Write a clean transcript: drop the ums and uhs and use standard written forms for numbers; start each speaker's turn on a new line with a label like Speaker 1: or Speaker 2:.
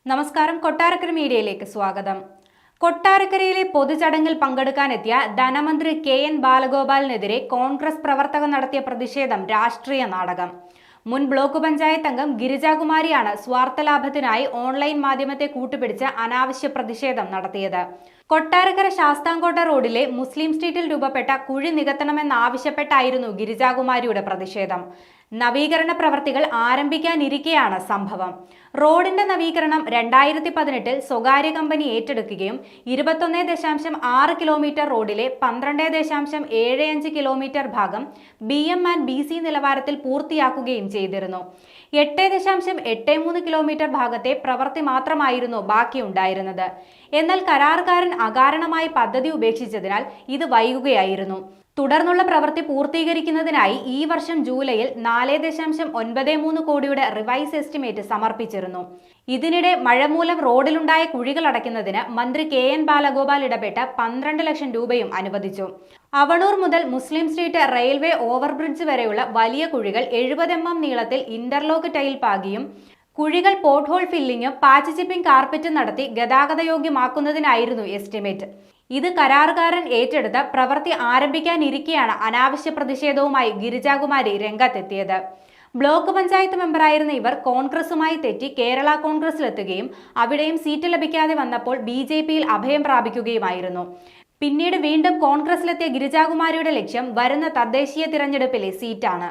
Speaker 1: നമസ്കാരം. കൊട്ടാരക്കര മീഡിയയിലേക്ക് സ്വാഗതം. കൊട്ടാരക്കരയിലെ പൊതുചടങ്ങിൽ പങ്കെടുക്കാനെത്തിയ ധനമന്ത്രി KN ബാലഗോപാലിനെതിരെ കോൺഗ്രസ് പ്രവർത്തകർ നടത്തിയ പ്രതിഷേധം രാഷ്ട്രീയ നാടകം. മുൻ ബ്ലോക്ക് പഞ്ചായത്ത് അംഗം ഗിരിജാകുമാരിയാണ് സ്വാർത്ഥലാഭത്തിനായി ഓൺലൈൻ മാധ്യമത്തെ കൂട്ടുപിടിച്ച് അനാവശ്യ പ്രതിഷേധം നടത്തിയത്. കൊട്ടാരക്കര ശാസ്താംകോട്ട റോഡിലെ മുസ്ലിം സ്ട്രീറ്റിൽ രൂപപ്പെട്ട കുഴി നികത്തണമെന്നാവശ്യപ്പെട്ടായിരുന്നു ഗിരിജാകുമാരിയുടെ പ്രതിഷേധം. നവീകരണ പ്രവർത്തികൾ ആരംഭിക്കാനിരിക്കെയാണ് സംഭവം. റോഡിന്റെ നവീകരണം 2018 സ്വകാര്യ കമ്പനി ഏറ്റെടുക്കുകയും 21.6 കിലോമീറ്റർ റോഡിലെ 12.75 കിലോമീറ്റർ ഭാഗം BM&BC നിലവാരത്തിൽ പൂർത്തിയാക്കുകയും ചെയ്തിരുന്നു. 8.83 കിലോമീറ്റർ ഭാഗത്തെ പ്രവൃത്തി മാത്രമായിരുന്നു ബാക്കിയുണ്ടായിരുന്നത്. എന്നാൽ കരാറുകാരൻ അകാരണമായി പദ്ധതി ഉപേക്ഷിച്ചതിനാൽ ഇത് വൈകുകയായിരുന്നു. തുടർന്നുള്ള പ്രവൃത്തി പൂർത്തീകരിക്കുന്നതിനായി ഈ വർഷം ജൂലൈയിൽ 4.93 കോടിയുടെ റിവൈസ് എസ്റ്റിമേറ്റ് സമർപ്പിച്ചിരുന്നു. ഇതിനിടെ മഴ മൂലം റോഡിലുണ്ടായ കുഴികൾ അടയ്ക്കുന്നതിന് മന്ത്രി KN ബാലഗോപാൽ ഇടപെട്ട് 12 ലക്ഷം രൂപയും അനുവദിച്ചു. അവണൂർ മുതൽ മുസ്ലിം സ്ട്രീറ്റ് റെയിൽവേ ഓവർബ്രിഡ്ജ് വരെയുള്ള വലിയ കുഴികൾ 70 mm നീളത്തിൽ ഇന്റർലോക്ക് ടൈൽ പാകിയും കുഴികൾ പോട്ട് ഹോൾ ഫില്ലിങ്ങും പാച്ച് ചിപ്പിംഗ് കാർപ്പറ്റും നടത്തി ഗതാഗതയോഗ്യമാക്കുന്നതിനായിരുന്നു എസ്റ്റിമേറ്റ്. ഇത് കരാറുകാരൻ ഏറ്റെടുത്ത് പ്രവൃത്തി ആരംഭിക്കാനിരിക്കെയാണ് അനാവശ്യ പ്രതിഷേധവുമായി ഗിരിജാകുമാരി രംഗത്തെത്തിയത്. ബ്ലോക്ക് പഞ്ചായത്ത് മെമ്പറായിരുന്ന ഇവർ കോൺഗ്രസുമായി തെറ്റി കേരള കോൺഗ്രസിലെത്തുകയും അവിടെയും സീറ്റ് ലഭിക്കാതെ വന്നപ്പോൾ BJPയിൽ അഭയം പ്രാപിക്കുകയുമായിരുന്നു. പിന്നീട് വീണ്ടും കോൺഗ്രസിലെത്തിയ ഗിരിജാകുമാരിയുടെ ലക്ഷ്യം വരുന്ന തദ്ദേശീയ തിരഞ്ഞെടുപ്പിലെ സീറ്റാണ്.